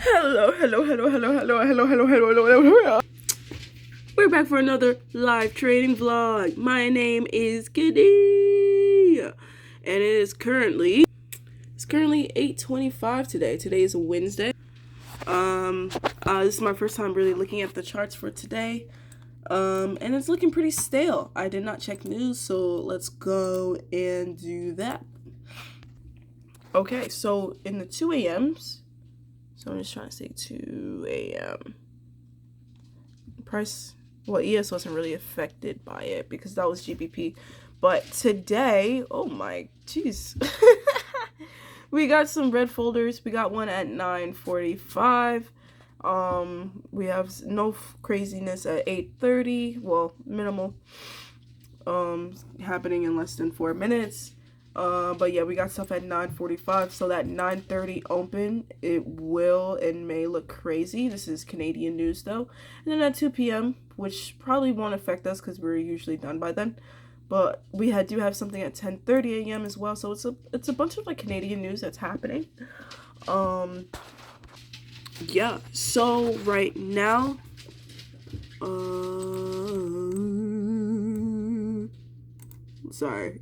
Hello. We're back for another live trading vlog. My name is Kitty, and it's currently 8:25 today. Today is Wednesday. This is my first time really looking at the charts for today. And it's looking pretty stale. I did not check news, so let's go and do that. Okay, so in the 2 a.m.s, so I'm just trying to say 2 a.m. price, well, ES wasn't really affected by it because that was GBP. But today, oh my jeez. We got some red folders. We got one at 9:45. We have no craziness at 8:30. Well, minimal. Happening in less than 4 minutes. But yeah, we got stuff at 9:45. So that 9:30 open, it will and may look crazy. This is Canadian news though. And then at 2 p.m., which probably won't affect us because we're usually done by then. But we do have something at 10:30 a.m. as well. So it's a bunch of like Canadian news that's happening. Yeah. So right now, sorry.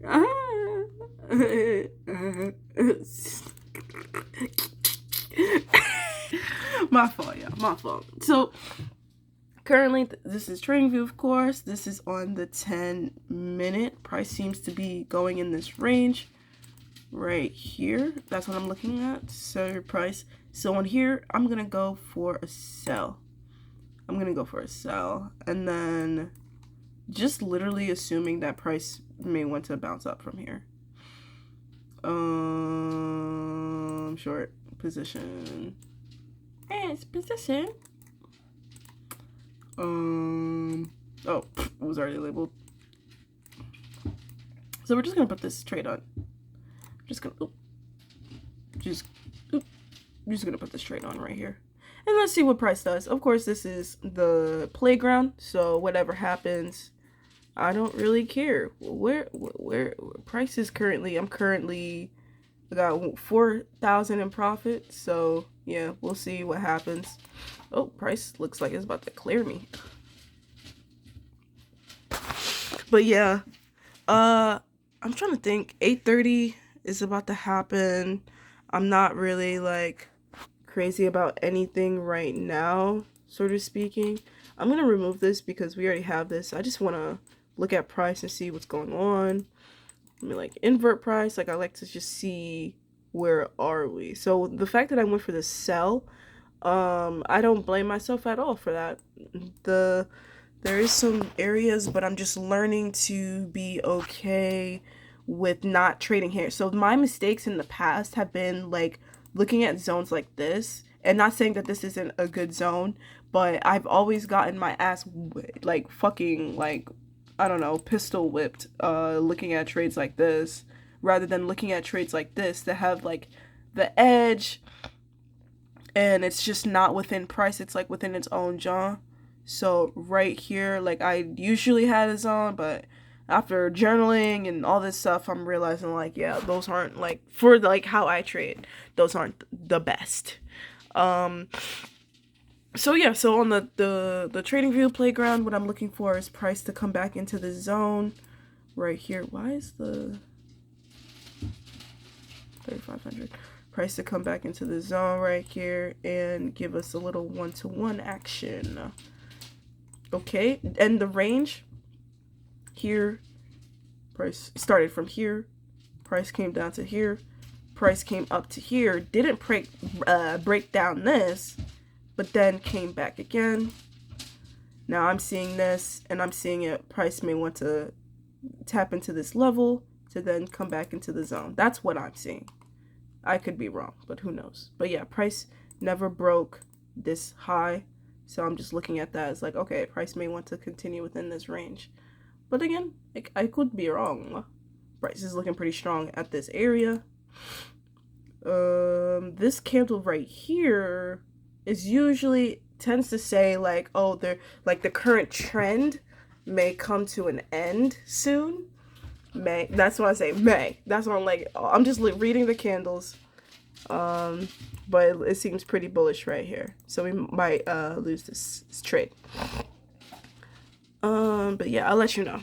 My fault, yeah, my fault. So currently, this is TradingView, of course. This is on the 10-minute. Price seems to be going in this range right here. That's what I'm looking at. Center price. So on here, I'm going to go for a sell. And then just literally assuming that price may want to bounce up from here. Short position. It's position. Oh, it was already labeled. So we're just gonna put this trade on. Just gonna put this trade on right here. And let's see what price does. Of course, this is the playground, so whatever happens, I don't really care. Where price is currently, I got 4,000 in profit, so yeah, we'll see what happens. Oh, price looks like it's about to clear me. But yeah, I'm trying to think. 8:30 is about to happen. I'm not really like crazy about anything right now, sort of speaking. I'm gonna remove this because we already have this. I just want to look at price and see what's going on. I mean, like invert price. Like I like to just see where are we. So the fact that I went for the sell, I don't blame myself at all for that. There is some areas, but I'm just learning to be okay with not trading here. So my mistakes in the past have been like looking at zones like this, and not saying that this isn't a good zone, but I've always gotten my ass like fucking like, I don't know, pistol whipped looking at trades like this rather than looking at trades like this that have like the edge and it's just not within price. It's like within its own genre. So right here, like I usually had a zone, but after journaling and all this stuff, I'm realizing like, yeah, those aren't like, for like how I trade, those aren't the best. So yeah, so on the TradingView playground, what I'm looking for is price to come back into the zone right here. Why is the 3,500? Price to come back into the zone right here and give us a little one-to-one action. Okay, and the range here, price started from here, price came down to here, price came up to here, didn't break down this, but then came back again. Now I'm seeing this, and I'm seeing it, price may want to tap into this level to then come back into the zone. That's what I'm seeing. I could be wrong, but who knows. But yeah, price never broke this high. So I'm just looking at that as like, okay, price may want to continue within this range. But again, I could be wrong. Price is looking pretty strong at this area. This candle right here is usually tends to say like, oh, they're like the current trend may come to an end soon. May. That's why I say May. That's why I'm like, I'm just reading the candles. But it seems pretty bullish right here, so we might lose this trade. But yeah, I'll let you know.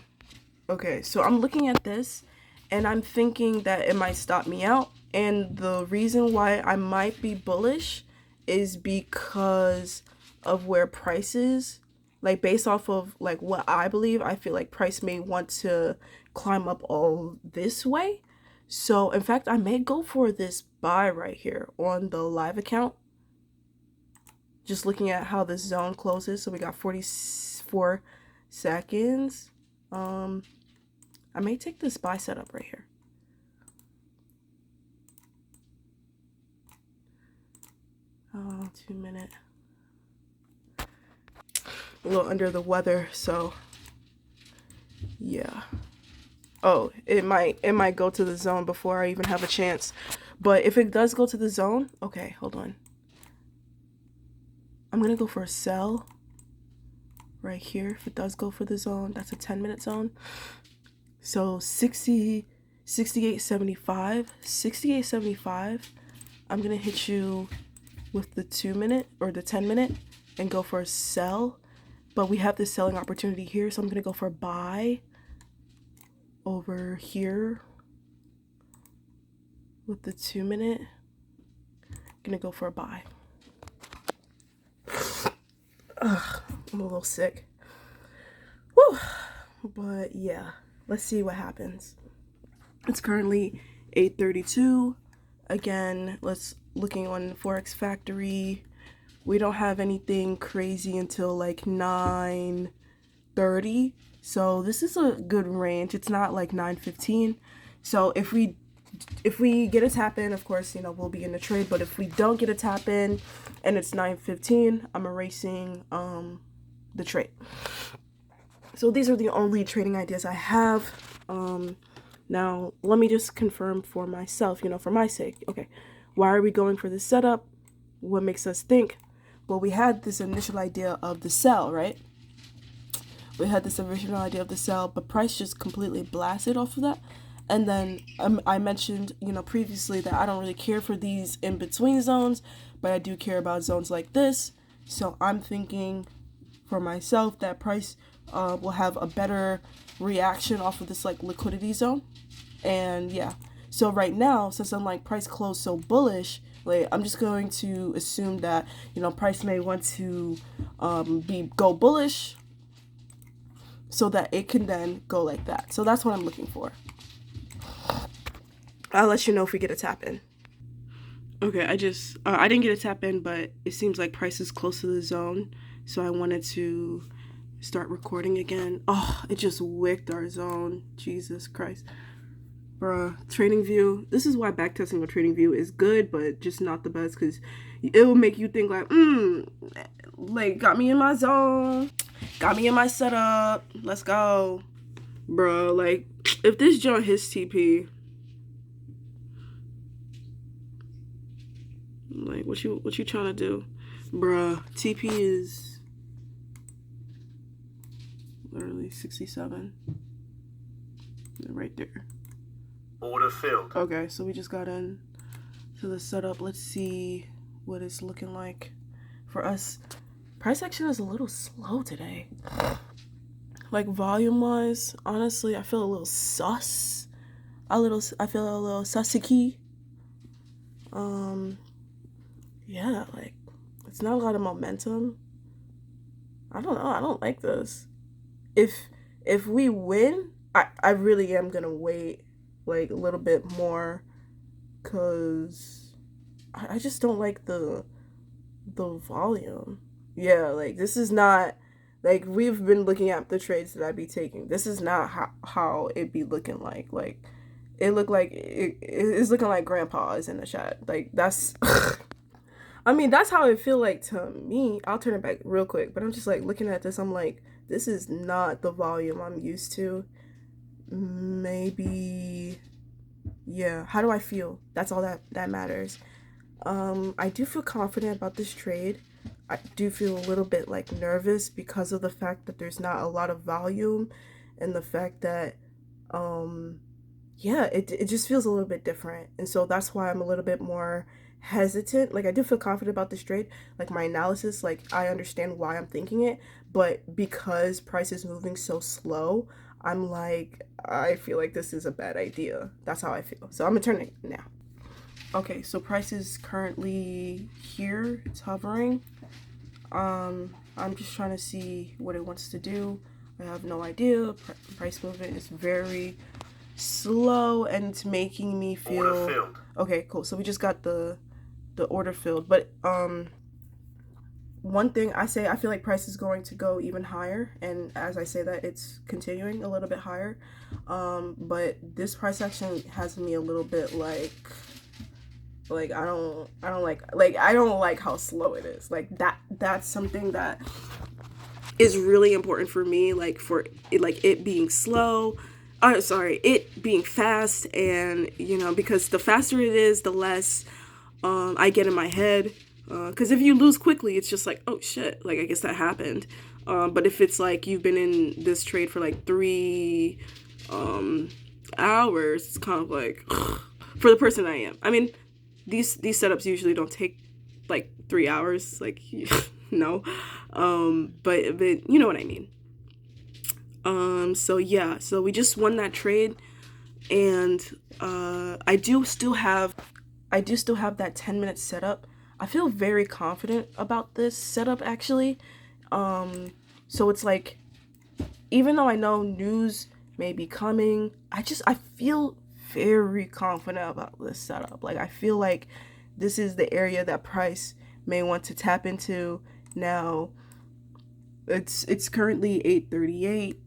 Okay, so I'm looking at this and I'm thinking that it might stop me out, and the reason why I might be bullish is because of where price is. Like, based off of like what I believe, I feel like price may want to climb up all this way. So in fact, I may go for this buy right here on the live account. Just looking at how this zone closes. So we got 44 seconds. I may take this buy setup right here. Oh, 2 minute. A little under the weather, so yeah. Oh, it might go to the zone before I even have a chance. But if it does go to the zone, okay, hold on. I'm gonna go for a sell right here. If it does go for the zone, that's a 10-minute zone. So 68.75, 68.75. I'm gonna hit you with the 2-minute or the 10-minute and go for a sell. But we have this selling opportunity here, so I'm gonna go for a buy over here with the 2-minute. Gonna go for a buy. Ugh, I'm a little sick. Woo! But yeah, let's see what happens. It's currently 8:32. Again, looking on Forex Factory. We don't have anything crazy until like 9:30. So this is a good range. It's not like 9:15. So if we get a tap in, of course, you know, we'll be in the trade. But if we don't get a tap in and it's 9:15, I'm erasing the trade. So these are the only trading ideas I have. Now let me just confirm for myself, you know, for my sake. Okay, why are we going for this setup? What makes us think? Well, we had this initial idea of the sell, right? We had this original idea of the sell, but price just completely blasted off of that. And then I mentioned, you know, previously that I don't really care for these in-between zones, but I do care about zones like this. So I'm thinking for myself that price will have a better reaction off of this like liquidity zone. And yeah, so right now, since I'm like price closed so bullish, like I'm just going to assume that, you know, price may want to go bullish so that it can then go like that. So that's what I'm looking for. I'll let you know if we get a tap in. Okay, I didn't get a tap in, but it seems like price is close to the zone, so I wanted to start recording again. Oh, it just wicked our zone. Jesus Christ. Bruh, TradingView. This is why backtesting on TradingView is good, but just not the best, because it will make you think like, like, got me in my zone, got me in my setup, let's go. Bruh, like, if this joint hits TP, like, what you trying to do? Bruh, TP is literally 67. Right there. Order filled. Okay, so we just got in to the setup. Let's see what it's looking like for us. Price action is a little slow today. Like, volume wise, honestly, I feel a little sus. I feel a little sussicky. Yeah, like, it's not a lot of momentum. I don't know. I don't like this. If we win, I really am gonna wait like a little bit more, cause I just don't like the volume. Yeah, like, this is not, like, we've been looking at the trades that I be taking. This is not how it be looking like. Like, it look like it's looking like grandpa is in the chat. Like, that's I mean, that's how it feel like to me. I'll turn it back real quick, but I'm just like looking at this, I'm like, this is not the volume I'm used to. Maybe, yeah, how do I feel? That's all that matters. I do feel confident about this trade. I do feel a little bit like nervous because of the fact that there's not a lot of volume, and the fact that yeah, it just feels a little bit different. And so that's why I'm a little bit more hesitant. Like, I do feel confident about this trade. Like, my analysis, like, I understand why I'm thinking it, but because price is moving so slow, I'm like, I feel like this is a bad idea. That's how I feel. So I'm gonna turn it now. Okay, so price is currently here. It's hovering. I'm just trying to see what it wants to do. I have no idea. Price movement is very slow, and it's making me feel... Order filled. Okay, cool. So we just got the order filled. But one thing I say, I feel like price is going to go even higher, and as I say that, it's continuing a little bit higher. But this price action has me a little bit like I don't like how slow it is. Like, that's something that is really important for me, like, for it, like, it being slow. It being fast, and because the faster it is, the less I get in my head. Because if you lose quickly, it's just like, oh shit, like, I guess that happened. But if it's like you've been in this trade for like 3 hours, it's kind of like for the person I am. I mean, these setups usually don't take like 3 hours, like no, but you know what I mean. So yeah, so we just won that trade, and I do still have that 10-minute setup. I feel very confident about this setup, actually. So it's like, even though I know news may be coming, I feel very confident about this setup. Like, I feel like this is the area that price may want to tap into. Now, it's currently 8:38.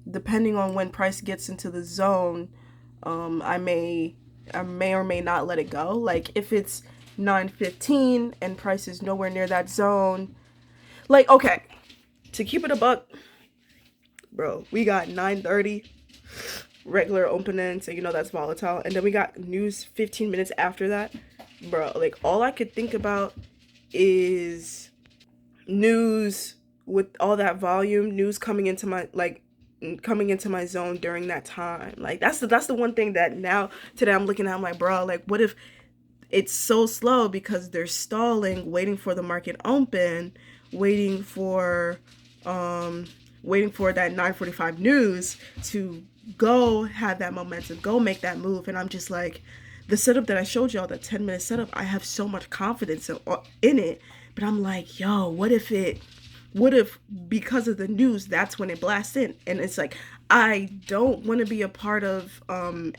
Depending on when price gets into the zone, I may or may not let it go. Like, if it's 9:15 and price is nowhere near that zone, like, okay, to keep it a buck, bro, we got 9:30 regular opening, so that's volatile, and then we got news 15 minutes after that. Bro, like, all I could think about is news with all that volume, news coming into my zone during that time. Like, that's the one thing that today I'm looking at. I'm like, bro, like, what if it's so slow because they're stalling, waiting for the market open, waiting for that 9:45 news to go have that momentum, go make that move. And I'm just like, the setup that I showed y'all, that 10-minute setup, I have so much confidence in it. But I'm like, yo, what if because of the news, that's when it blasts in? And it's like, I don't want to be a part of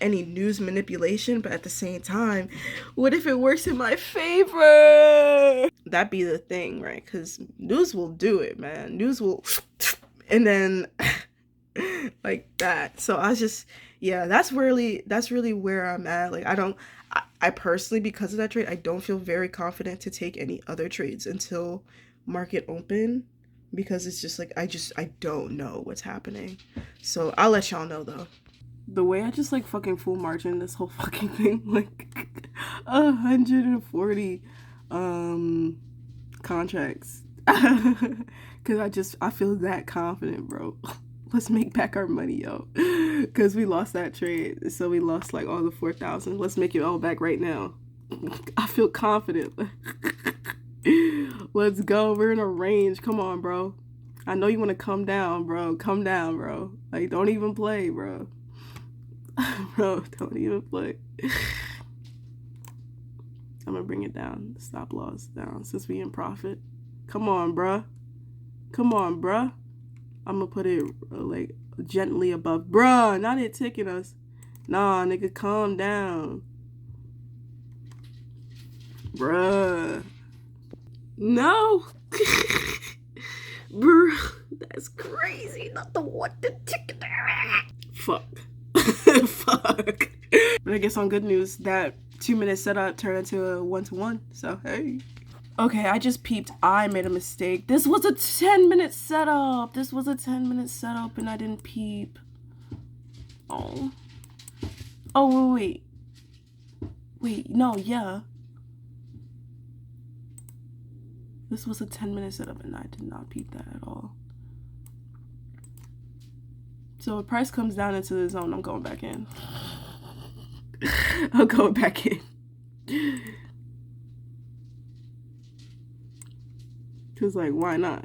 any news manipulation, but at the same time, what if it works in my favor? That'd be the thing, right? Because news will do it, man. News will, and then like that. So that's really where I'm at. Like, I personally, because of that trade, I don't feel very confident to take any other trades until market open, because it's just like, I don't know what's happening. So I'll let y'all know, though. The way I just like fucking full margin this whole fucking thing, like 140 contracts, because I feel that confident, bro. Let's make back our money, yo, because we lost that trade, so we lost like all the 4,000. Let's make it all back right now. I feel confident. Let's go. We're in a range. Come on, bro. I know you want to come down, bro. Come down, bro. Like, don't even play, bro. Bro, don't even play. I'm gonna bring it down. Stop loss down since we in profit. Come on, bruh. Come on, bruh. I'm gonna put it like gently above. Bruh, not it ticking us. Nah, nigga, calm down. Bruh. No. Bruh, that's crazy. Not the one to ticket. Fuck. Fuck. But I guess on good news, that 2-minute setup turned into a 1-to-1. So, hey. Okay, I just peeped. I made a mistake. This was a 10-minute setup. And I didn't peep. Oh. Oh, wait. Wait, no, yeah. This was a 10-minute setup, and I did not peep that at all. So if price comes down into the zone, I'm going back in. I'll go back in. Cause like, why not?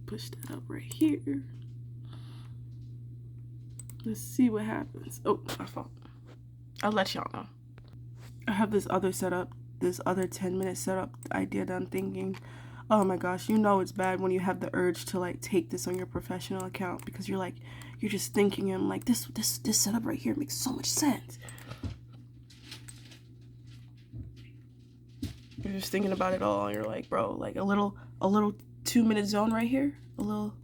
Push that up right here. Let's see what happens. Oh, my fault. I'll let y'all know. I have this other setup, this other 10-minute setup idea that I'm thinking, oh my gosh, you know it's bad when you have the urge to like take this on your professional account because you're just thinking, and like this setup right here makes so much sense. You're just thinking about it all and you're like, bro, like a little 2-minute zone right here, a little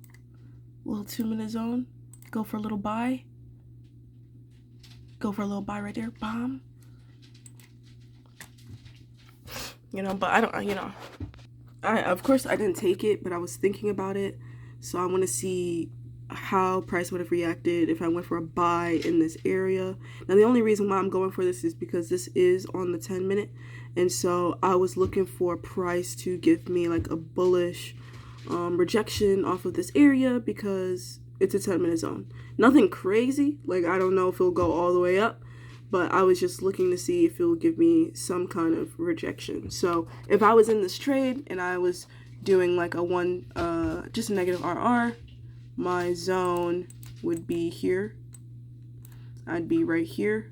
2-minute zone. Go for a little buy. Go for a little buy right there. Bomb. You know, but I don't, you know. Of course, I didn't take it, but I was thinking about it. So I want to see how price would have reacted if I went for a buy in this area. Now, the only reason why I'm going for this is because this is on the 10-minute. And so I was looking for price to give me like a bullish rejection off of this area because it's a 10-minute zone. Nothing crazy. Like, I don't know if it'll go all the way up, but I was just looking to see if it will give me some kind of rejection. So if I was in this trade and I was doing like just a negative RR, my zone would be here. I'd be right here.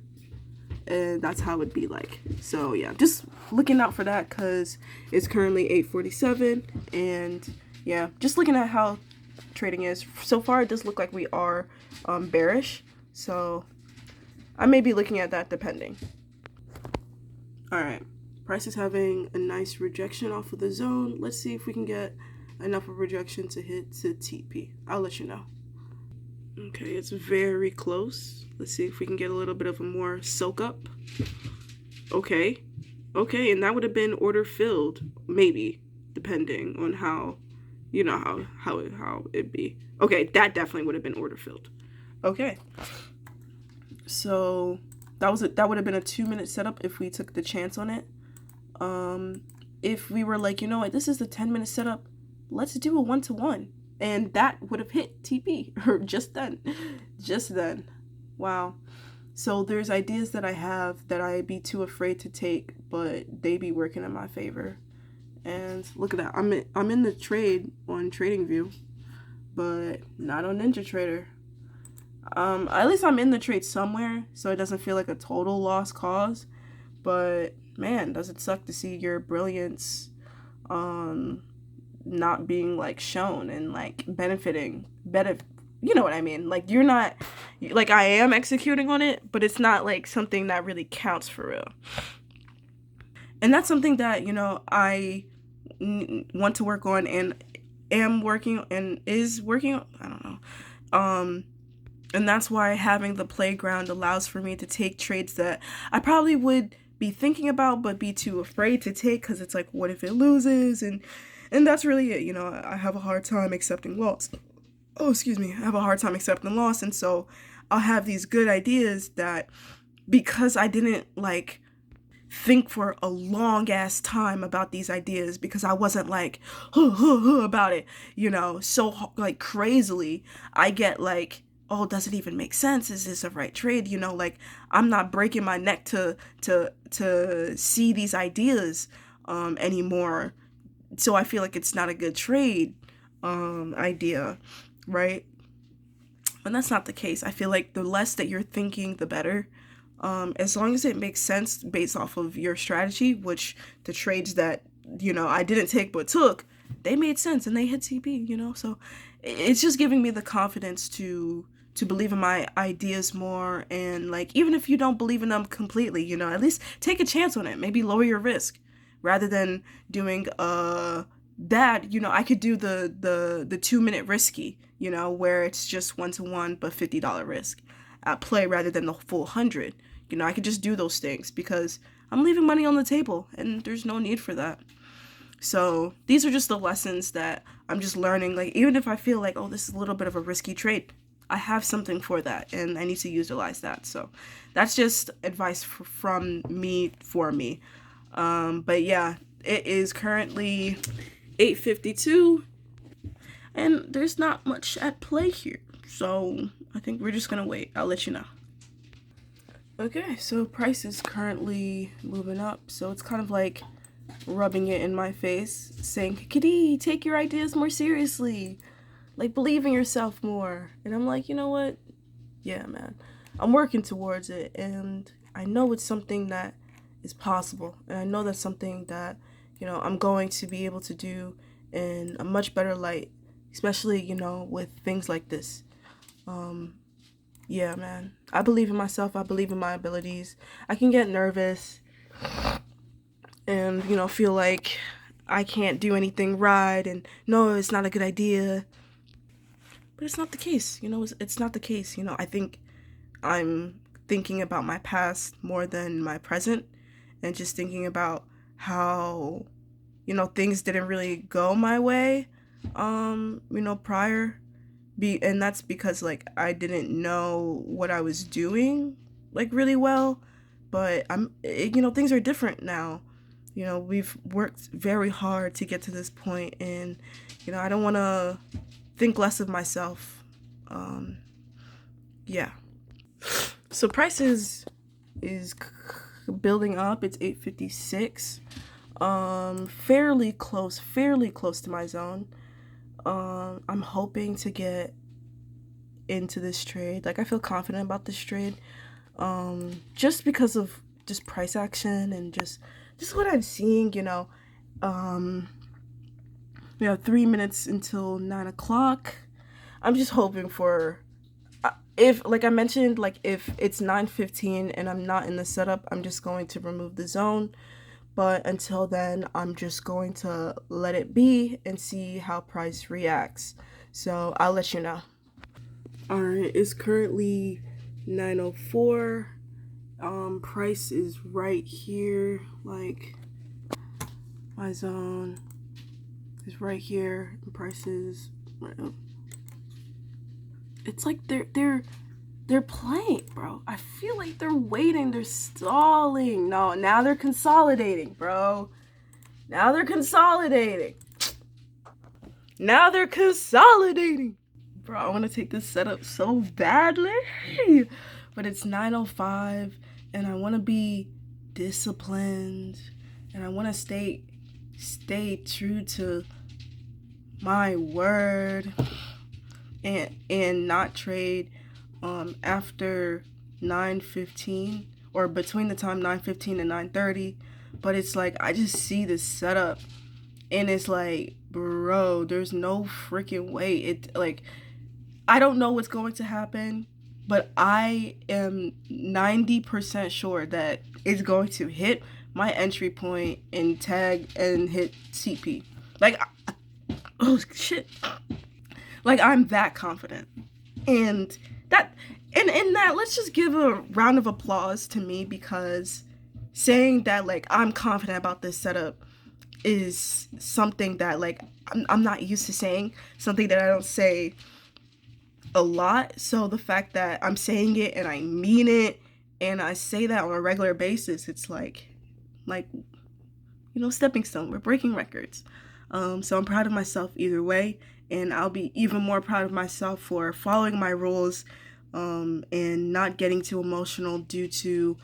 And that's how it'd be like. So yeah, just looking out for that because it's currently 8:47. And yeah, just looking at how trading is. So far, it does look like we are bearish. So I may be looking at that depending. Alright, price is having a nice rejection off of the zone. Let's see if we can get enough of rejection to hit to TP. I'll let you know. Okay, it's very close. Let's see if we can get a little bit of a more soak up. Okay, and that would have been order filled, maybe, depending on how, you know, how it'd be. Okay, that definitely would have been order filled. Okay. So that would have been a 2-minute setup if we took the chance on it. If we were like, you know what, this is the 10-minute setup, let's do a 1-to-1, and that would have hit TP or just then. Wow. So there's ideas that I have that I'd be too afraid to take, but they be working in my favor. And look at that, I'm in the trade on TradingView, but not on NinjaTrader. At least I'm in the trade somewhere, so it doesn't feel like a total lost cause. But man, does it suck to see your brilliance not being like shown and like benefiting better, you know what I mean? Like, you're not, like, I am executing on it, but it's not like something that really counts for real. And that's something that, you know, I want to work on and am working and is working on. I don't know. And that's why having the playground allows for me to take trades that I probably would be thinking about but be too afraid to take, because it's like, what if it loses? And that's really it. You know, I have a hard time accepting loss. I have a hard time accepting loss. And so I'll have these good ideas that, because I didn't like think for a long ass time about these ideas, because I wasn't like about it, you know, so like crazily, I get like, oh, does it even make sense? Is this a right trade? You know, like, I'm not breaking my neck to see these ideas anymore. So I feel like it's not a good trade idea, right? And that's not the case. I feel like the less that you're thinking, the better. As long as it makes sense based off of your strategy, which the trades that, you know, I didn't take but took, they made sense and they hit TP, you know? So it's just giving me the confidence to believe in my ideas more. And like, even if you don't believe in them completely, you know, at least take a chance on it. Maybe lower your risk rather than doing that. You know, I could do the 2-minute risky, you know, where it's just 1-to-1 but $50 risk at play rather than the full 100. You know, I could just do those things because I'm leaving money on the table and there's no need for that. So these are just the lessons that I'm just learning. Like, even if I feel like, oh, this is a little bit of a risky trade, I have something for that, and I need to utilize that. So that's just advice from me for me. But yeah, it is currently 8:52, and there's not much at play here. So I think we're just gonna wait. I'll let you know. Okay, so price is currently moving up, so it's kind of like rubbing it in my face, saying, Kitty, take your ideas more seriously. Like, believe in yourself more. And I'm like, you know what? Yeah, man. I'm working towards it, and I know it's something that is possible. And I know that's something that, I'm going to be able to do in a much better light, especially, with things like this. Yeah, man. I believe in myself. I believe in my abilities. I can get nervous and, feel like I can't do anything right and no, it's not a good idea. But it's not the case. It's not the case. I think I'm thinking about my past more than my present and just thinking about how, things didn't really go my way, prior. And that's because, like, I didn't know what I was doing, like, really well. But things are different now. We've worked very hard to get to this point, and, I don't want to think less of myself. Yeah. So price is building up. It's 8:56. Fairly close to my zone. I'm hoping to get into this trade. Like, I feel confident about this trade. Just because of just price action and just what I'm seeing, 3 minutes until 9 o'clock. I'm just hoping for, if, like I mentioned, like, if it's 9:15 and I'm not in the setup, I'm just going to remove the zone. But until then, I'm just going to let it be and see how price reacts. So I'll let you know. Alright, it's currently 9:04. Price is right here. Like, my zone is right here. And price is right up. It's like they're playing, bro. I feel like they're waiting. They're stalling. No, now they're consolidating, bro. Now they're consolidating. Bro, I want to take this setup so badly. But it's 9:05, and I want to be disciplined, and I want to stay true to my word, and not trade after 9:15 or between the time 9:15 and 9:30. But it's like, I just see this setup and it's like, bro, there's no freaking way. It, like, I don't know what's going to happen, but I am 90% sure that it's going to hit my entry point and tag and hit CP. Like, oh shit. Like, I'm that confident. And that, in that, let's just give a round of applause to me, because saying that, like, I'm confident about this setup is something that, like, I'm not used to saying, something that I don't say a lot. So the fact that I'm saying it and I mean it, and I say that on a regular basis, it's like, stepping stone. We're breaking records. So I'm proud of myself either way, and I'll be even more proud of myself for following my rules, and not getting too emotional due to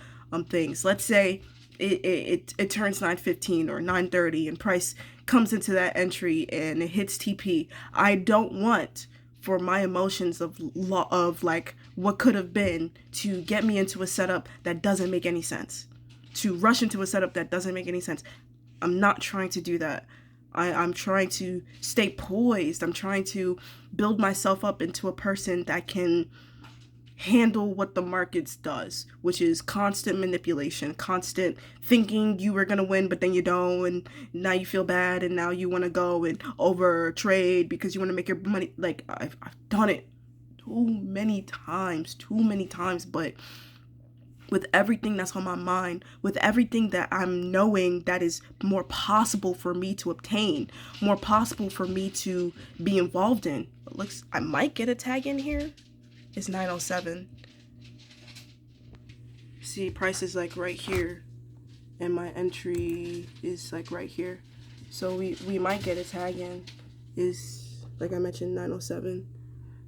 things. Let's say it turns 9:15 or 9:30 and price comes into that entry and it hits TP. I don't want for my emotions of like what could have been to get me into a setup that doesn't make any sense, to rush into a setup that doesn't make any sense. I'm not trying to do that. I'm trying to stay poised. I'm trying to build myself up into a person that can handle what the markets does, which is constant manipulation, constant thinking you were going to win, but then you don't, and now you feel bad, and now you want to go and over trade because you want to make your money. Like, I've done it too many times, but with everything that's on my mind, with everything that I'm knowing that is more possible for me to obtain, more possible for me to be involved in. It looks, I might get a tag in here. is 907. See, price is like right here, and my entry is like right here. So we might get a tag in. Is, like I mentioned, 907.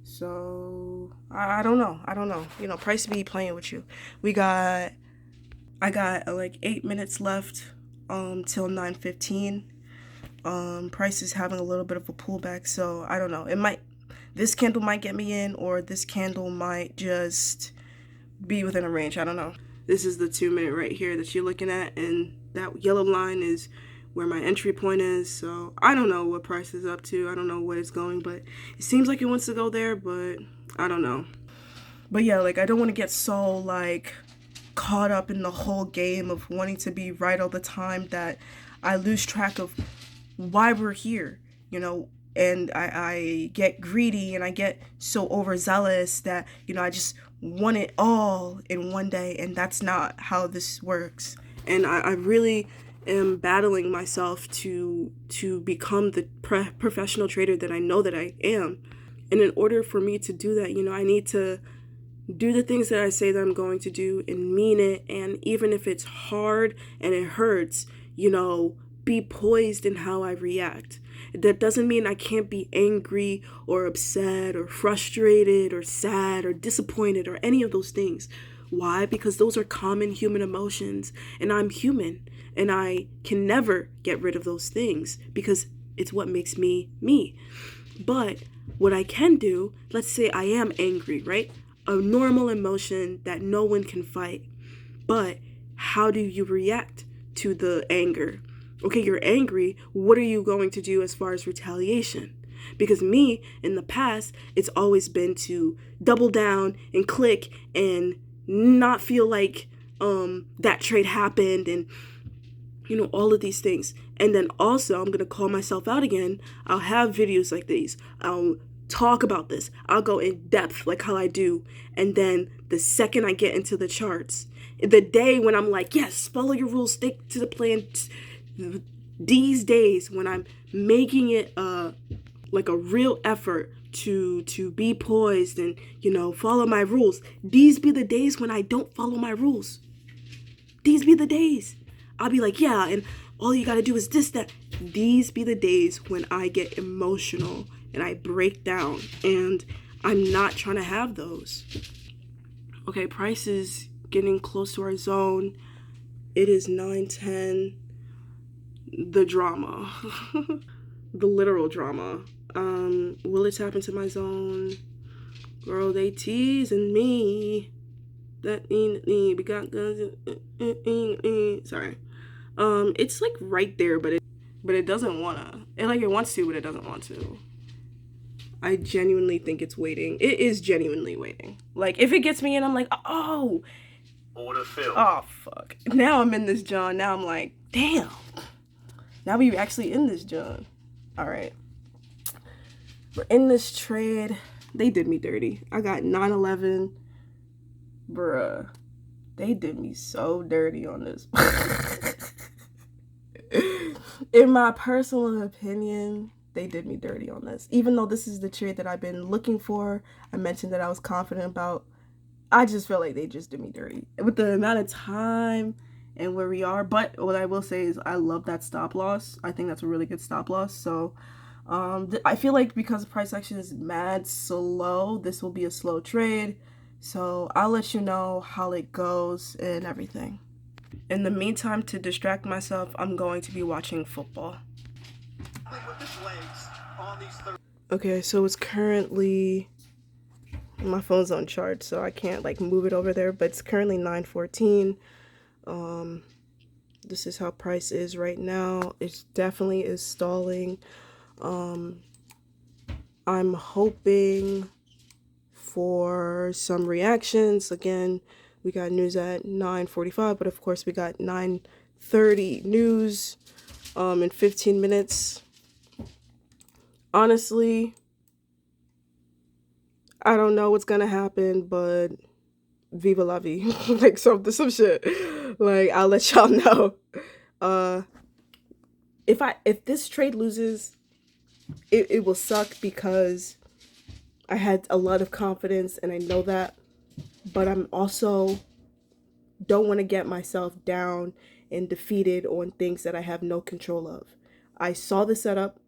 So I don't know. You know, price be playing with you. I got like 8 minutes left till 9:15. Price is having a little bit of a pullback, so I don't know. This candle might get me in, or this candle might just be within a range. I don't know. This is the 2 minute right here that you're looking at, and that yellow line is where my entry point is. So I don't know what price is up to. I don't know where it's going, but it seems like it wants to go there, but I don't know. But yeah, like I don't want to get so like caught up in the whole game of wanting to be right all the time that I lose track of why we're here, you know, and I get greedy and I get so overzealous that, you know, I just want it all in one day, and that's not how this works. And I really am battling myself to become the professional trader that I know that I am. And in order for me to do that, you know, I need to do the things that I say that I'm going to do and mean it. And even if it's hard and it hurts, you know, be poised in how I react. That doesn't mean I can't be angry or upset or frustrated or sad or disappointed or any of those things. Why? Because those are common human emotions, and I'm human, and I can never get rid of those things because it's what makes me me. But what I can do, let's say I am angry, right? A normal emotion that no one can fight. But how do you react to the anger? Okay, you're angry. What are you going to do as far as retaliation? Because me, in the past, it's always been to double down and click and not feel like that trade happened, and you know, all of these things. And then also, I'm gonna call myself out again. I'll have videos like these. I'll talk about this. I'll go in depth like how I do. And then the second I get into the charts, the day when I'm like, yes, follow your rules, stick to the plan. These days when I'm making it like a real effort to be poised and, you know, follow my rules, these be the days when I don't follow my rules. These be the days I'll be like, yeah, and all you gotta do is this, that. These be the days when I get emotional and I break down, and I'm not trying to have those. Okay, price is getting close to our zone. It is 9:10. The drama. The literal drama. Will it tap into my zone? Girl, they teasing me. That we got guns. Sorry. It's like right there, but it doesn't wanna. It wants to, but it doesn't want to. I genuinely think it's waiting. It is genuinely waiting. Like if it gets me in, I'm like, oh. Order filled. Oh fuck. Now I'm in this John. Now I'm like, damn. Now we actually in this John. All right. We're in this trade. They did me dirty. I got 911. Bruh. They did me so dirty on this. In my personal opinion, they did me dirty on this. Even though this is the trade that I've been looking for, I mentioned that I was confident about. I just feel like they just did me dirty. With the amount of time and where we are. But what I will say is I love that stop loss. I think that's a really good stop loss. So I feel like because price action is mad slow, this will be a slow trade. So I'll let you know how it goes and everything. In the meantime, to distract myself, I'm going to be watching football. Okay, so it's currently, my phone's on charge, so I can't like move it over there, but it's currently 9:14. This is how price is right now. It definitely is stalling. I'm hoping for some reactions. Again, we got news at 9:45, but of course we got 9:30 news in 15 minutes. Honestly, I don't know what's gonna happen, but viva la vie. Like some shit. Like I'll let y'all know. If this trade loses, it will suck because I had a lot of confidence, and I know that, but I'm also don't want to get myself down and defeated on things that I have no control of. I saw the setup.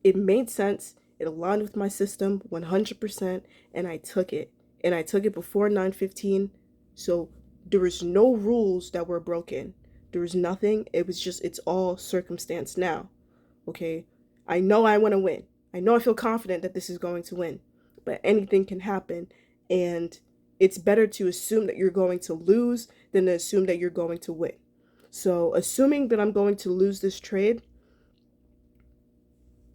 It made sense. It aligned with my system 100%, and I took it. And I took it before 9:15. So there was no rules that were broken. There was nothing. It was just, it's all circumstance now. Okay? I know I want to win. I know I feel confident that this is going to win. But anything can happen. And it's better to assume that you're going to lose than to assume that you're going to win. So assuming that I'm going to lose this trade,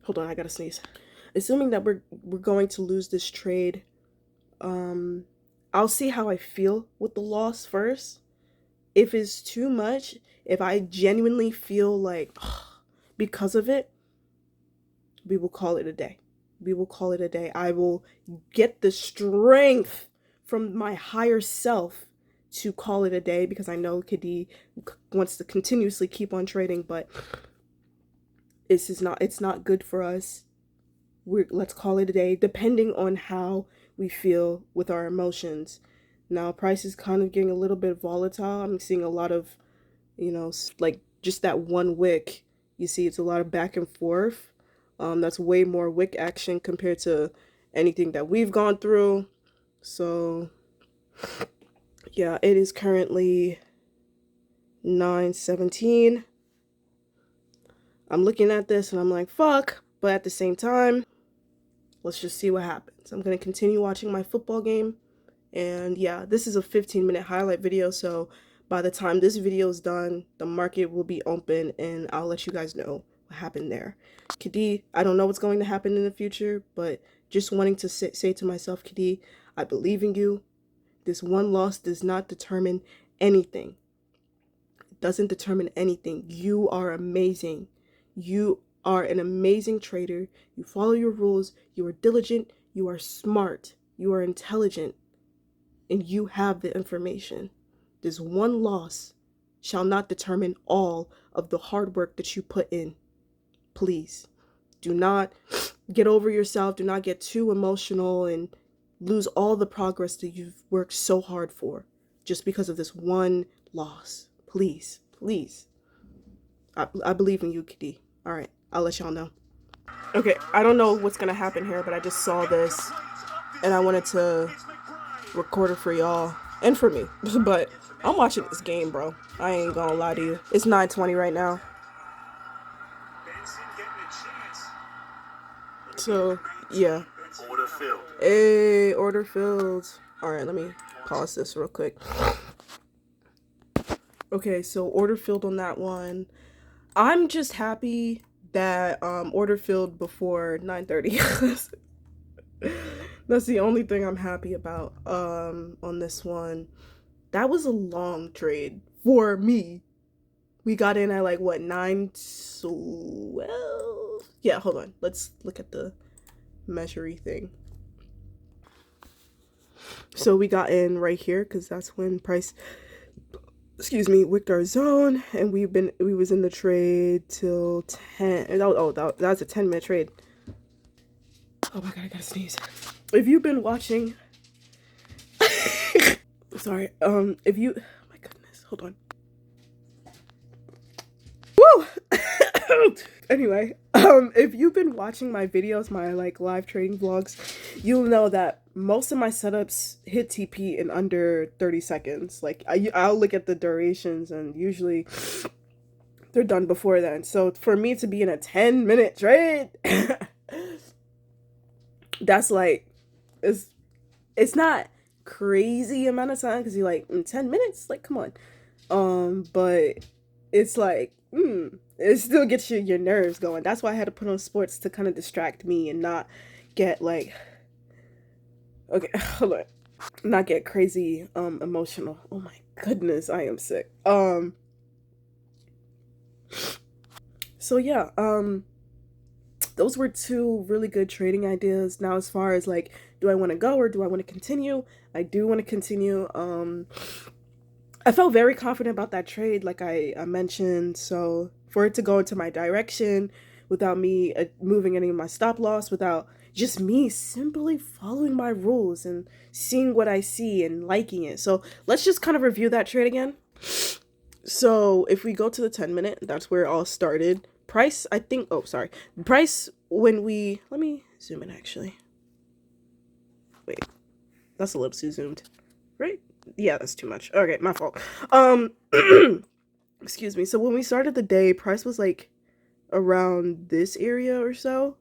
hold on, I gotta sneeze. Assuming that we're going to lose this trade, I'll see how I feel with the loss first. If it's too much, if I genuinely feel like because of it, we will call it a day. We will call it a day. I will get the strength from my higher self to call it a day, because I know KD wants to continuously keep on trading, but it's not good for us. Let's call it a day, depending on how we feel with our emotions. Now, price is kind of getting a little bit volatile. I'm seeing a lot of, like just that one wick. You see, it's a lot of back and forth. That's way more wick action compared to anything that we've gone through. So, yeah, it is currently 9:17. I'm looking at this and I'm like, fuck. But at the same time, let's just see what happens. I'm going to continue watching my football game. And yeah, this is a 15-minute highlight video. So by the time this video is done, the market will be open and I'll let you guys know what happened there. KD, I don't know what's going to happen in the future, but just wanting to say to myself, KD, I believe in you. This one loss does not determine anything. It doesn't determine anything. You are amazing. You are an amazing trader. You follow your rules. You are diligent. You are smart. You are intelligent. And you have the information. This one loss shall not determine all of the hard work that you put in. Please, do not get over yourself. Do not get too emotional and lose all the progress that you've worked so hard for just because of this one loss. Please, please. I believe in you, KD. All right, I'll let y'all know. Okay, I don't know what's gonna happen here, but I just saw this and I wanted to record it for y'all and for me. But I'm watching this game, bro. I ain't gonna lie to you. It's 9:20 right now. So, yeah. Order filled. Hey, order filled. All right, let me pause this real quick. Okay, so order filled on that one. I'm just happy that order filled before 9:30. That's the only thing I'm happy about on this one. That was a long trade for me. We got in at like what, 9:12? Yeah, hold on. Let's look at the measury thing. So we got in right here because that's when price, wicked our zone, and we was in the trade till 10. That's a 10-minute trade. Oh my god, I gotta sneeze. If you've been watching, sorry, if you, oh my goodness, hold on. Woo! Anyway, if you've been watching my videos, my like live trading vlogs, you'll know that most of my setups hit TP in under 30 seconds. Like I'll look at the durations and usually they're done before then. So for me to be in a 10-minute trade, that's like, it's not crazy amount of time because you're like, in 10 minutes, like, come on. But it's like, it still gets your nerves going. That's why I had to put on sports to kind of distract me and not get like, okay, hold on, not get crazy emotional. Oh my goodness, I am sick. So yeah, those were two really good trading ideas. Now, as far as like, do I want to go or do I want to continue? I do want to continue. I felt very confident about that trade, like I mentioned. So for it to go into my direction without me moving any of my stop loss, without just me simply following my rules and seeing what I see and liking it. So let's just kind of review that trade again. So if we go to the 10-minute, that's where it all started. Price, I think, oh, sorry. Price, when we, let me zoom in actually. Wait, that's a little too zoomed, right? Yeah, that's too much. Okay, my fault. Excuse me. So when we started the day, price was like around this area or so.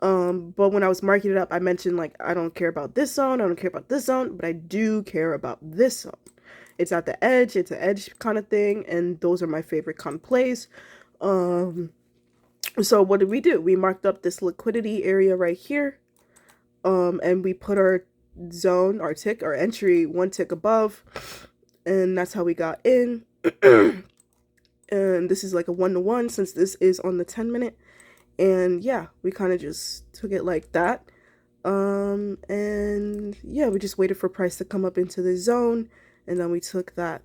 But when I was marking it up, I mentioned like I don't care about this zone, I don't care about this zone, but I do care about this zone. It's at the edge, it's an edge kind of thing, and those are my favorite kind of plays. So what did we do? We marked up this liquidity area right here, and we put our zone, our tick, our entry one tick above, and that's how we got in. And this is like a 1-to-1 since this is on the 10-minute. And yeah, we kind of just took it like that. And yeah, we just waited for price to come up into the zone, and then we took that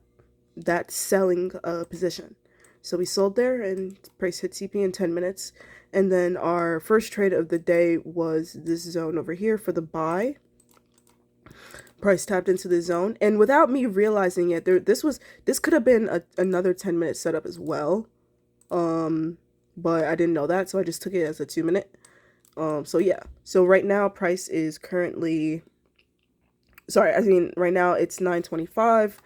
selling position. So we sold there, and price hit TP in 10 minutes. And then our first trade of the day was this zone over here for the buy. Price tapped into the zone, and without me realizing it, this could have been another 10-minute setup as well. But I didn't know that, so I just took it as a 2-minute. So yeah. So right now price is currently, right now it's 925.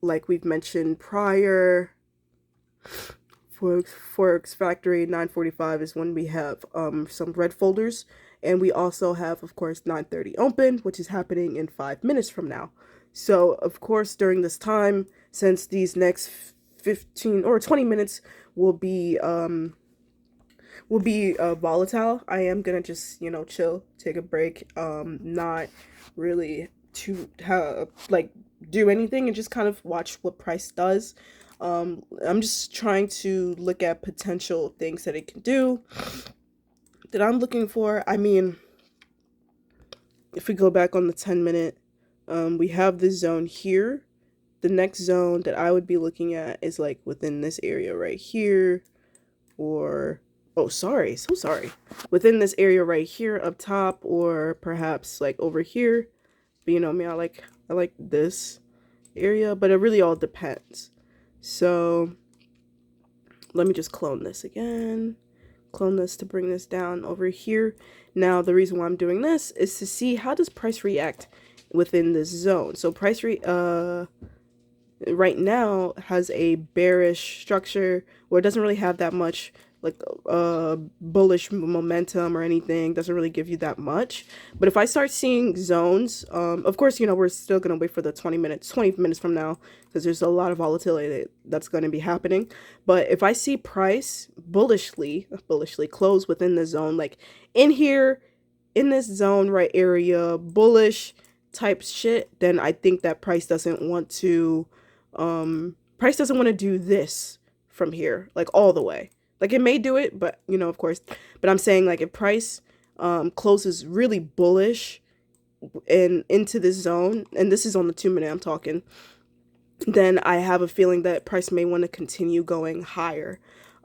Like we've mentioned prior, Forex Factory 945 is when we have some red folders, and we also have, of course, 9:30 open, which is happening in 5 minutes from now. So of course during this time, since these next 15 or 20 minutes will be volatile, I am gonna just, you know, chill, take a break, not really to like do anything, and just kind of watch what price does. I'm just trying to look at potential things that it can do that I'm looking for. I mean, if we go back on the 10-minute, we have this zone here. The next zone that I would be looking at is like within this area right here, or, oh, sorry, so sorry. Within this area right here up top, or perhaps like over here. But you know me, I like this area, but it really all depends. So let me just clone this again. Clone this to bring this down over here. Now the reason why I'm doing this is to see how does price react within this zone. So price right now has a bearish structure where it doesn't really have that much like bullish momentum or anything. Doesn't really give you that much. But if I start seeing zones, of course, you know, we're still gonna wait for the 20 minutes from now, because there's a lot of volatility that's going to be happening. But if I see price bullishly close within the zone, like in here, in this zone right area, bullish type shit, then I think that price doesn't want to do this from here, like all the way. Like it may do it, but you know, of course, but I'm saying like if price closes really bullish and into this zone, and this is on the 2-minute I'm talking, then I have a feeling that price may want to continue going higher.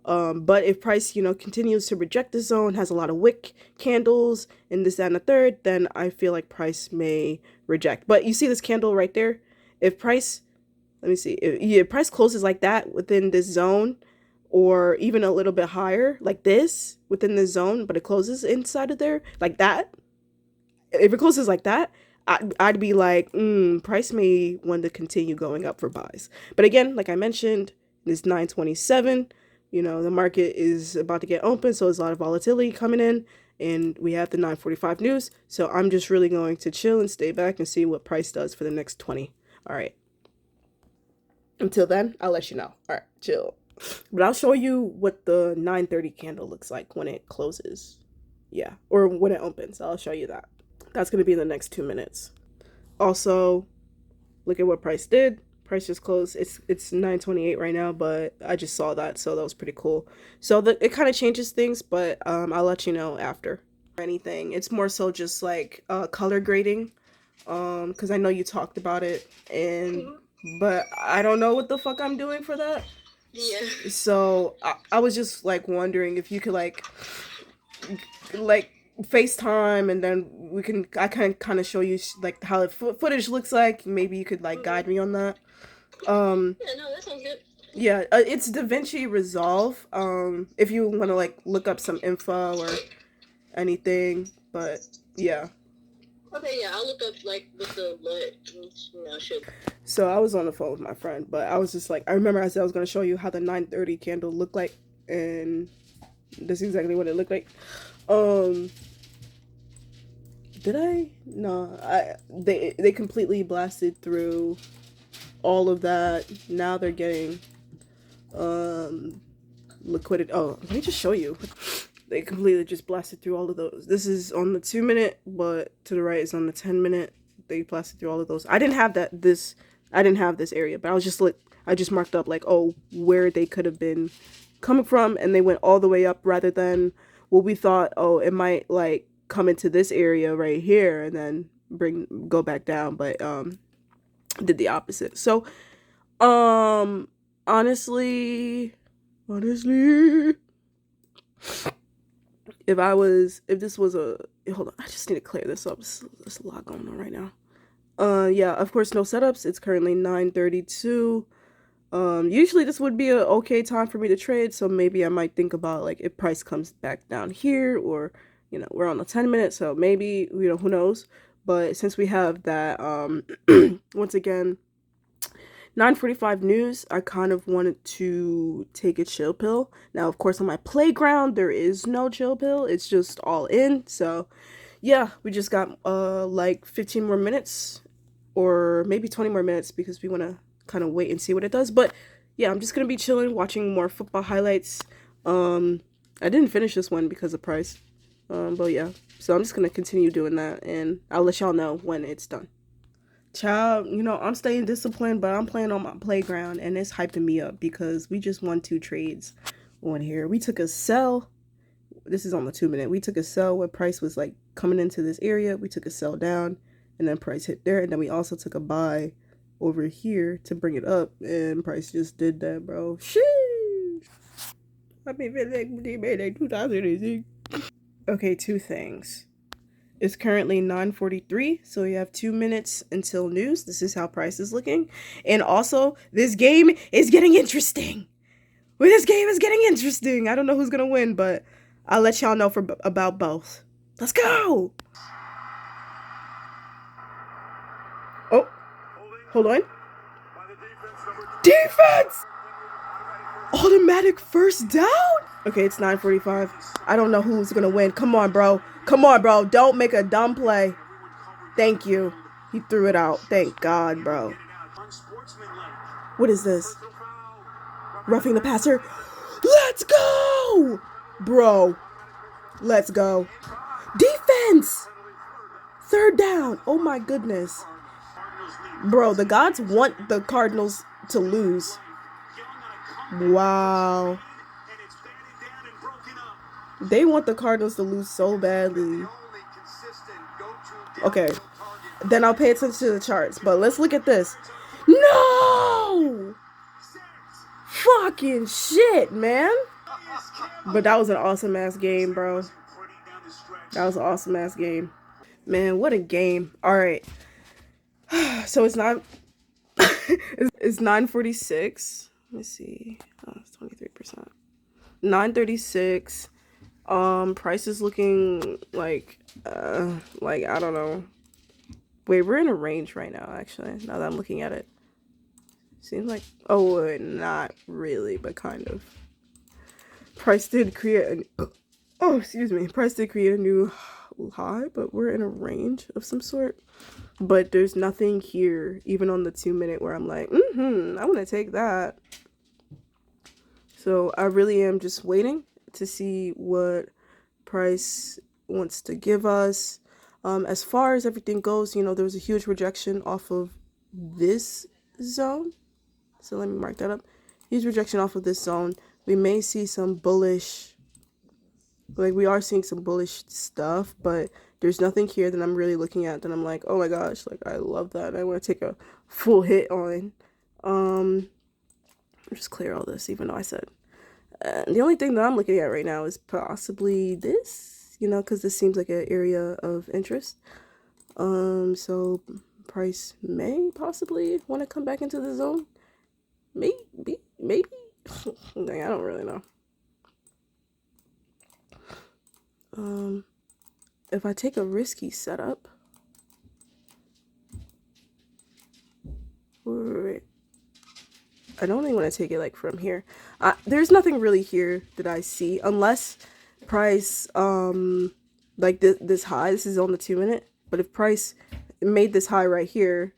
But if price, you know, continues to reject the zone, has a lot of wick candles and this, that, and the third, then I feel like price may reject. But you see this candle right there? If price, let me see, if price closes like that within this zone, or even a little bit higher, like this, within the zone, but it closes inside of there, like that. If it closes like that, I'd be like, price may want to continue going up for buys. But again, like I mentioned, it's 927. You know, the market is about to get open, so there's a lot of volatility coming in, and we have the 9:45 news. So I'm just really going to chill and stay back and see what price does for the next 20. All right. Until then, I'll let you know. All right, chill. But I'll show you what the 9:30 candle looks like when it closes. Yeah, or when it opens. I'll show you that. That's going to be in the next 2 minutes. Also, look at what price did. Price just closed. It's 928 right now, but I just saw that, so that was pretty cool. So it kind of changes things, but I'll let you know after. Anything. It's more so just like color grading, because I know you talked about it, but I don't know what the fuck I'm doing for that. Yeah. So I was just like wondering if you could like FaceTime, and then I can kind of show you like how the footage looks like. Maybe you could like guide me on that. Yeah, no, that sounds good. Yeah, it's DaVinci Resolve. If you want to like look up some info or anything, but yeah. Okay, yeah, I'll look up like what the shit. So I was on the phone with my friend, but I was just like, I remember I said I was gonna show you how the 930 candle looked like, and that's exactly what it looked like. Did I? No, they completely blasted through all of that. Now they're getting liquidity. Oh, let me just show you. They completely just blasted through all of those. This is on the 2-minute, but to the right is on the 10-minute. They blasted through all of those. I didn't have this area, but I was just like, I just marked up like, oh, where they could have been coming from, and they went all the way up rather than what we thought, oh, it might like come into this area right here and then go back down, but did the opposite. So honestly, if this was a, hold on, I just need to clear this up. There's a lot going on right now. Yeah, of course, no setups. It's currently 9:32. Usually this would be a okay time for me to trade, so maybe I might think about like if price comes back down here, or we're on the 10-minute, so maybe, who knows. But since we have that once again 9:45 news, I kind of wanted to take a chill pill. Now, of course, on my playground there is no chill pill. It's just all in. So, yeah, we just got like 15 more minutes, or maybe 20 more minutes, because we want to kind of wait and see what it does. But yeah, I'm just gonna be chilling, watching more football highlights. I didn't finish this one because of price, but yeah, so I'm just gonna continue doing that, and I'll let y'all know when it's done. Child, I'm staying disciplined, but I'm playing on my playground, and it's hyping me up because we just won 2 trades on here. We took a sell. This is on the 2-minute. We took a sell when price was like coming into this area. We took a sell down, and then price hit there, and then we also took a buy over here to bring it up, and price just did that, bro. Sheesh. I mean, made like 2000. Okay, 2 things. It's currently 9:43, so we have 2 minutes until news. This is how price is looking. And also, this game is getting interesting. I don't know who's gonna win, but I'll let y'all know about both. Let's go! Oh, hold on. Defense! Automatic first down? Okay, it's 9:45. I don't know who's gonna win. Come on, bro. Don't make a dumb play. Thank you. He threw it out. Thank God, bro. What is this? Roughing the passer. Let's go! Bro. Let's go. Defense! 3rd down. Oh my goodness. Bro, the gods want the Cardinals to lose. Wow. They want the Cardinals to lose so badly. Okay. Then I'll pay attention to the charts. But let's look at this. No! Fucking shit, man. But that was an awesome ass game, bro. That was an awesome ass game. Man, what a game. Alright. So it's not it's 9:46. Let me see. Oh, it's 23%. 9:36. Price is looking like I don't know. Wait, we're in a range right now, actually, now that I'm looking at it. Seems like, oh, not really, but kind of. Price did create Price did create a new high, but we're in a range of some sort. But there's nothing here, even on the 2-minute, where I'm like, I want to take that. So I really am just waiting to see what price wants to give us. As far as everything goes, there was a huge rejection off of this zone. So let me mark that up. Huge rejection off of this zone. We may see some bullish, like we are seeing some bullish stuff, but there's nothing here that I'm really looking at that I'm like, oh my gosh, like I love that. I want to take a full hit on. I'll just clear all this, even though I said. The only thing that I'm looking at right now is possibly this. you know, because this seems like an area of interest. So price may possibly want to come back into the zone. Maybe. Dang, I don't really know. If I take a risky setup, wait, I don't even want to take it like from here. There's nothing really here that I see unless price like this high. This is on the 2-minute, but if price made this high right here,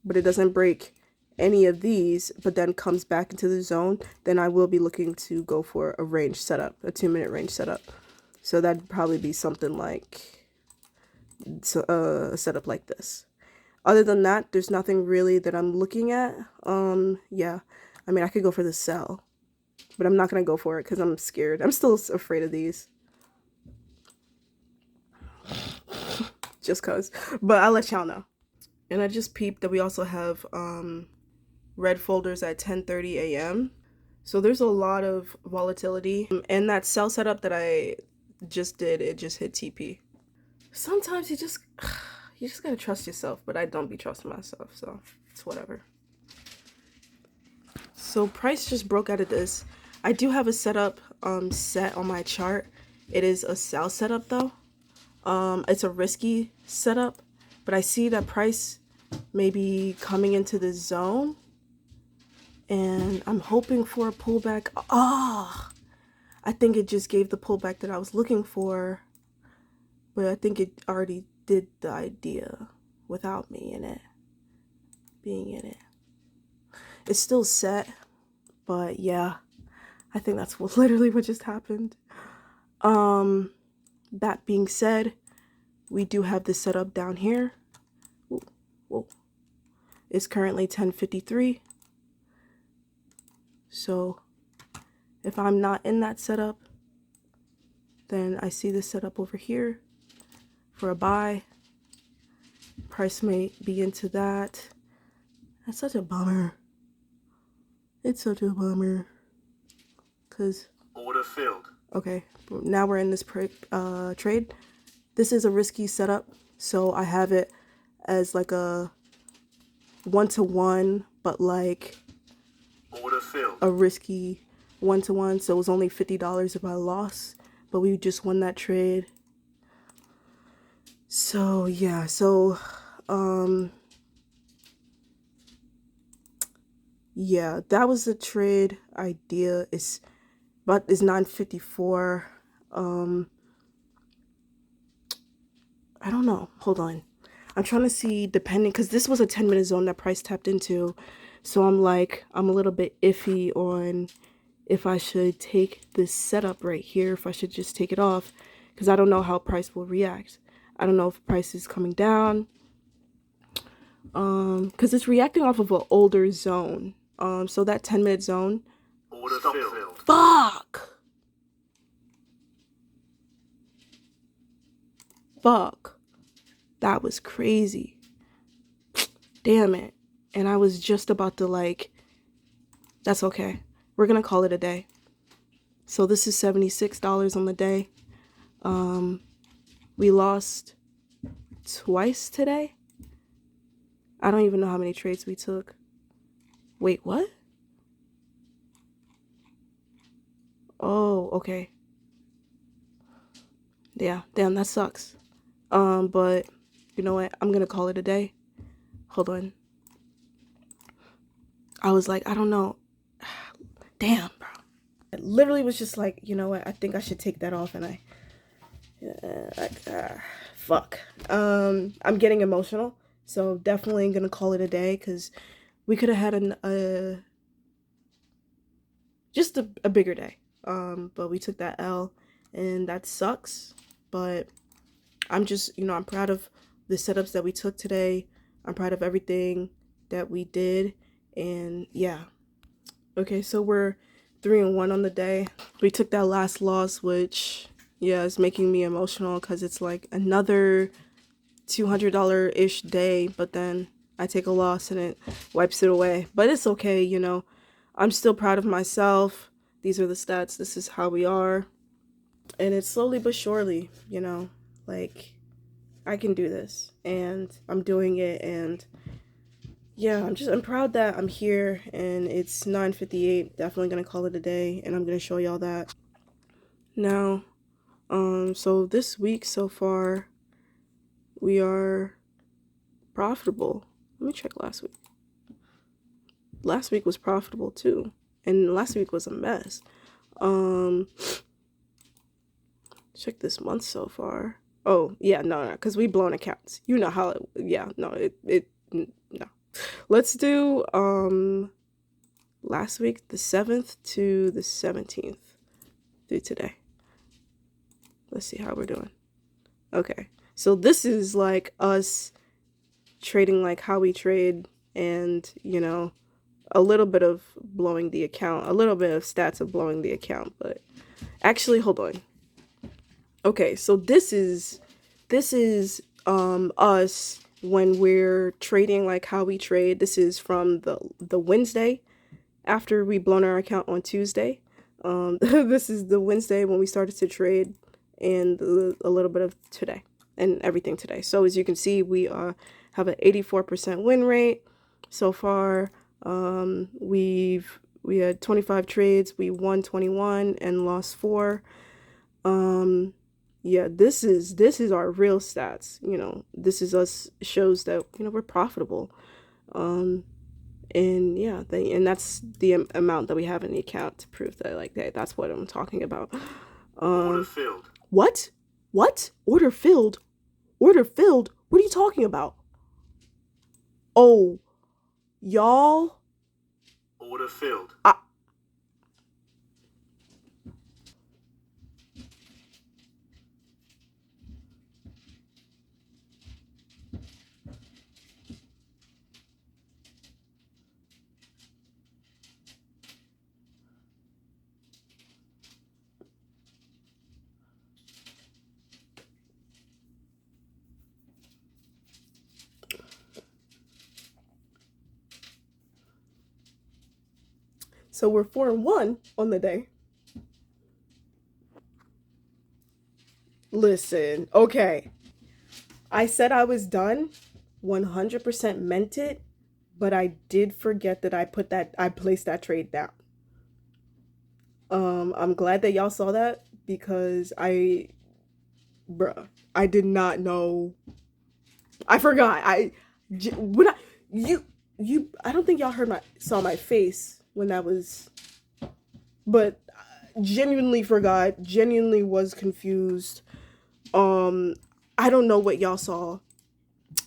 but it doesn't break any of these, but then comes back into the zone, then I will be looking to go for a range setup, a 2-minute range setup. So that'd probably be something like a setup like this. Other than that, there's nothing really that I'm looking at. Yeah, I mean, I could go for the sell, but I'm not gonna go for it because I'm scared. I'm still afraid of these. Just cause, but I'll let y'all know. And I just peeped that we also have red folders at 10:30 a.m. So there's a lot of volatility. And that sell setup that I just did, it just hit TP. Sometimes you just gotta trust yourself, but I don't be trusting myself, so it's whatever. So price just broke out of this. I do have a setup set on my chart. It is a sell setup though. It's a risky setup, but I see that price may be coming into the zone, and I'm hoping for a pullback. I think it just gave the pullback that I was looking for, but I think it already did the idea without me in it, being in it. It's still set, but yeah, I think that's literally what just happened. That being said, we do have this set up down here. Whoa. It's currently 10:53. So if I'm not in that setup, then I see this setup over here for a buy. Price may be into that. That's such a bummer. It's such a bummer. Cause Order filled. okay, now we're in this trade. This is a risky setup, so I have it as like a 1-to-1, but like Order filled. a risky 1-to-1. So it was only $50 if I lost, but we just won that trade. So yeah, so yeah, that was the trade idea. It's 9:54. I don't know. Hold on. I'm trying to see, depending, because this was a 10-minute zone that price tapped into. So I'm a little bit iffy on if I should take this setup right here, if I should just take it off, because I don't know how price will react. I don't know if price is coming down. Because it's reacting off of an older zone. So that 10-minute zone. Order filled. Fuck. That was crazy. Damn it. And I was just about to that's okay. We're gonna call it a day. So this is $76 on the day. We lost twice today. I don't even know how many trades we took. Wait, what? Oh, okay. Yeah, damn, that sucks. But you know what? I'm gonna call it a day. Hold on. I was like, I don't know. Damn, bro. I literally was just like, you know what? I think I should take that off, and fuck. I'm getting emotional, so definitely gonna call it a day, because we could have had just a bigger day. But we took that L, and that sucks. But I'm just, I'm proud of the setups that we took today. I'm proud of everything that we did, and yeah. Okay, so we're 3-1 on the day. We took that last loss, which, yeah, is making me emotional, because it's like another $200-ish day, but then I take a loss and it wipes it away. But it's okay, I'm still proud of myself. These are the stats. This is how we are. And it's slowly but surely, you know, like I can do this and I'm doing it. And yeah, I'm proud that I'm here and it's 9:58. Definitely gonna call it a day and I'm gonna show y'all that. Now, so this week so far we are profitable. Let me check last week. Last week was profitable too. And last week was a mess. Check this month so far. Oh, yeah, no, because we blown accounts. You know how no. Let's do, last week, the 7th to the 17th through today. Let's see how we're doing. Okay, so this is like us trading like how we trade and, you know, a little bit of blowing the account, a little bit of stats of blowing the account, but actually, hold on. Okay, so this is us when we're trading like how we trade. This is from the Wednesday after we blown our account on Tuesday. This is the Wednesday when we started to trade and a little bit of today and everything today. So as you can see, we have an 84% win rate so far. We had 25 trades. We won 21 and lost 4. Yeah, this is our real stats. You know, this is us, shows that, you know, we're profitable. And yeah, and that's the amount that we have in the account to prove that, like, that's what I'm talking about. Order filled. What? Order filled? Order filled? What are you talking about? Oh, y'all. Order filled. So we're 4-1 on the day. Listen, okay. I said I was done. 100% meant it, but I did forget that I placed that trade down. I'm glad that y'all saw that because I did not know. I forgot. When I don't think y'all saw my face when that was, but genuinely forgot, genuinely was confused. I don't know what y'all saw,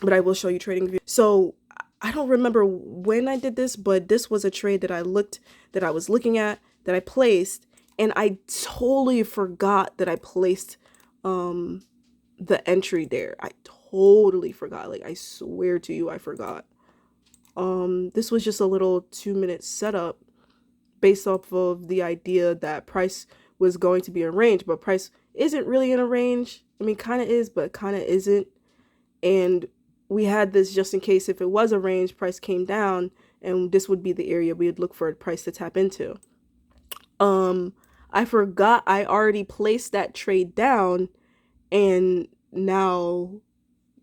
but I will show you trading view. So I don't remember when I did this, but this was a trade that I was looking at, that I placed, and I totally forgot that I placed the entry there. I totally forgot. Like, I swear to you, I forgot. This was just a little 2-minute setup based off of the idea that price was going to be in range, but price isn't really in a range. I mean, kind of is, but kind of isn't. And we had this just in case if it was a range, price came down, and this would be the area we would look for a price to tap into. I forgot I already placed that trade down, and now,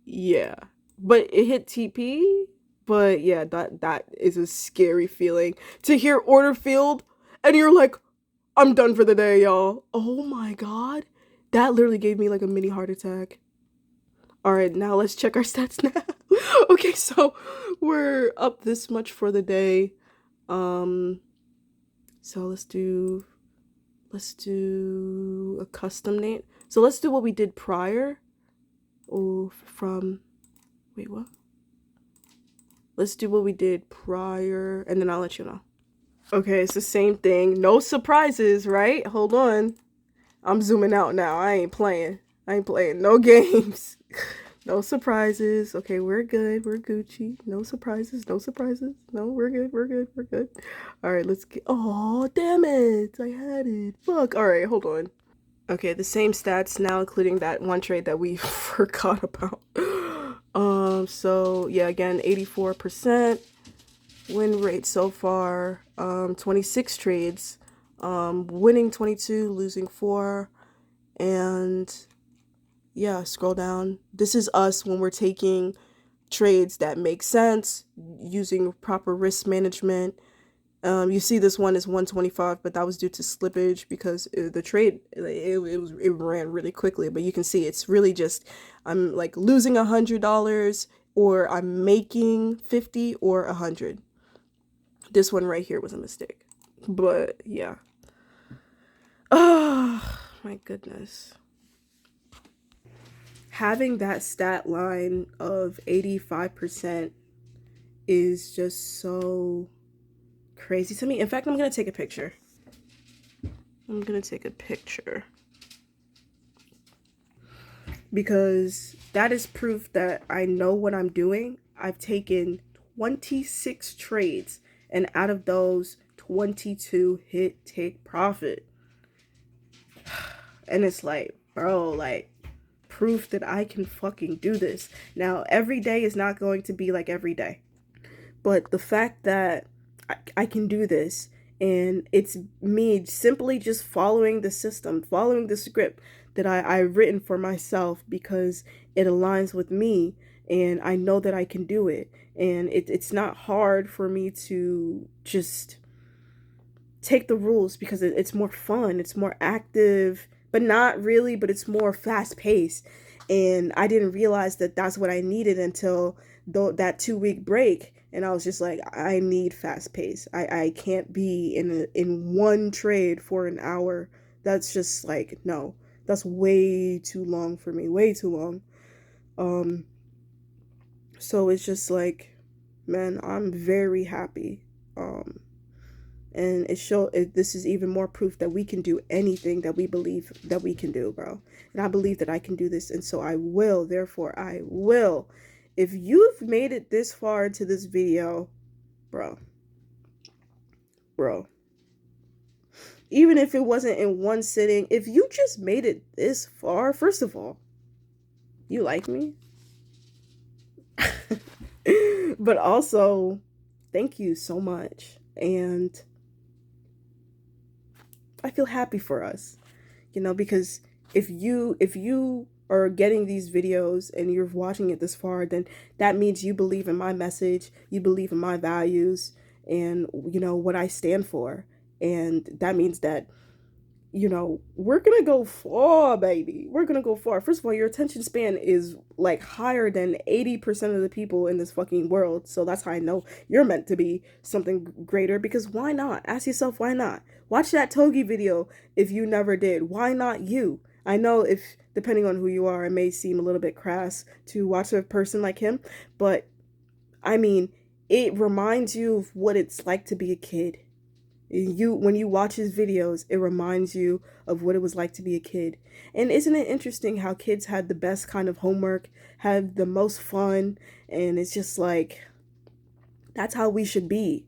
yeah. But it hit TP, but yeah, that is a scary feeling to hear order filled, and you're like, I'm done for the day, y'all. Oh my god. That literally gave me like a mini heart attack. All right, now let's check our stats now. Okay, so we're up this much for the day. So let's do a custom name. So let's do what we did prior. Wait, what? Let's do what we did prior, and then I'll let you know. Okay, it's the same thing. No surprises, right? Hold on. I'm zooming out now. I ain't playing no games. No surprises. Okay, we're good. We're Gucci. No surprises. No, we're good. All right, let's get. Oh, damn it. I had it. Fuck. All right, hold on. Okay, the same stats now, including that one trade that we forgot about. So yeah, again, 84% win rate so far. 26 trades. Winning 22, losing 4. And yeah, scroll down. This is us when we're taking trades that make sense, using proper risk management. You see this one is 125, but that was due to slippage because the trade it ran really quickly. But you can see it's really just I'm like losing $100 or I'm making 50 or 100. This one right here was a mistake. But yeah. Oh my goodness. Having that stat line of 85% is just so crazy to me. In fact, I'm gonna take a picture. Because that is proof that I know what I'm doing. I've taken 26 trades, and out of those, 22 hit take profit. And it's like, bro, like, proof that I can fucking do this. Now, every day is not going to be like every day. But the fact that I can do this, and it's me simply just following the system, following the script that I've written for myself because it aligns with me and I know that I can do it. And it's not hard for me to just take the rules because it's more fun, it's more active, but not really, but it's more fast paced. And I didn't realize that that's what I needed until that 2 week break. And I was just like, I need fast pace. I can't be in one trade for an hour. That's just like, no, that's way too long for me, way too long. So it's just like, man, I'm very happy. And this is even more proof that we can do anything that we believe that we can do, bro. And I believe that I can do this, and so I will. Therefore, I will. If you've made it this far into this video, bro, even if it wasn't in one sitting, if you just made it this far, first of all, you like me. But also, thank you so much. And I feel happy for us, because if you are getting these videos and you're watching it this far, then that means you believe in my message, you believe in my values, and what I stand for. And that means that we're gonna go far, baby. We're gonna go far. First of all, your attention span is like higher than 80% of the people in this fucking world. So that's how I know you're meant to be something greater, because why not? Ask yourself, why not? Watch that Togi video if you never did. Why not you? I know if, depending on who you are, it may seem a little bit crass to watch a person like him, but I mean, it reminds you of what it's like to be a kid. When you watch his videos, it reminds you of what it was like to be a kid. And isn't it interesting how kids had the best kind of homework, have the most fun, and it's just like, that's how we should be.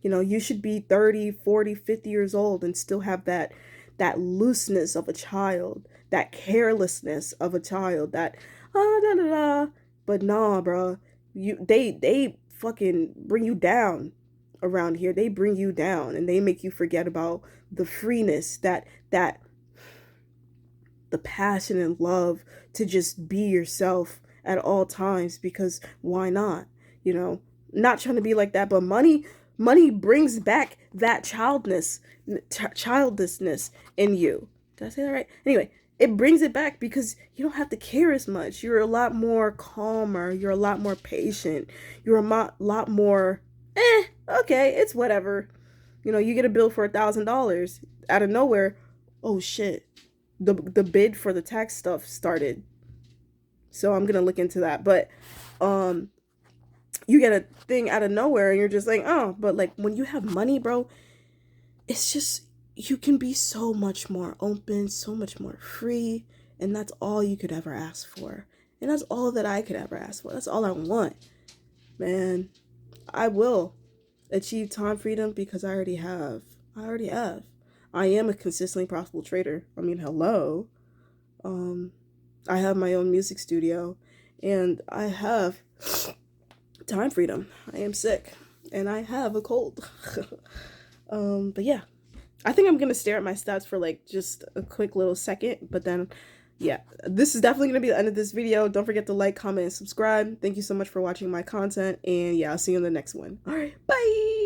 You should be 30, 40, 50 years old and still have that looseness of a child, that carelessness of a child, that da da da. But nah, bro, they fucking bring you down. Around here, they bring you down and they make you forget about the freeness, that the passion and love to just be yourself at all times, because why not? Not trying to be like that, but money brings back that childlessness in you. Did I say that right? Anyway, it brings it back because you don't have to care as much. You're a lot more calmer, you're a lot more patient, you're a lot more okay, it's whatever. You get a bill for $1,000 out of nowhere. Oh shit, the bid for the tax stuff started, so I'm gonna look into that. But you get a thing out of nowhere and you're just like, oh. But like, when you have money, bro, it's just, you can be so much more open, so much more free, and that's all you could ever ask for. And that's all that I could ever ask for. That's all I want, man. I will achieve time freedom because I already have. I am a consistently profitable trader. I mean, hello. I have my own music studio and I have time freedom. I am sick and I have a cold. But yeah, I think I'm gonna stare at my stats for like just a quick little second, but then yeah, this is definitely gonna be the end of this video. Don't forget to like, comment, and subscribe. Thank you so much for watching my content, and yeah, I'll see you in the next one. All right, bye.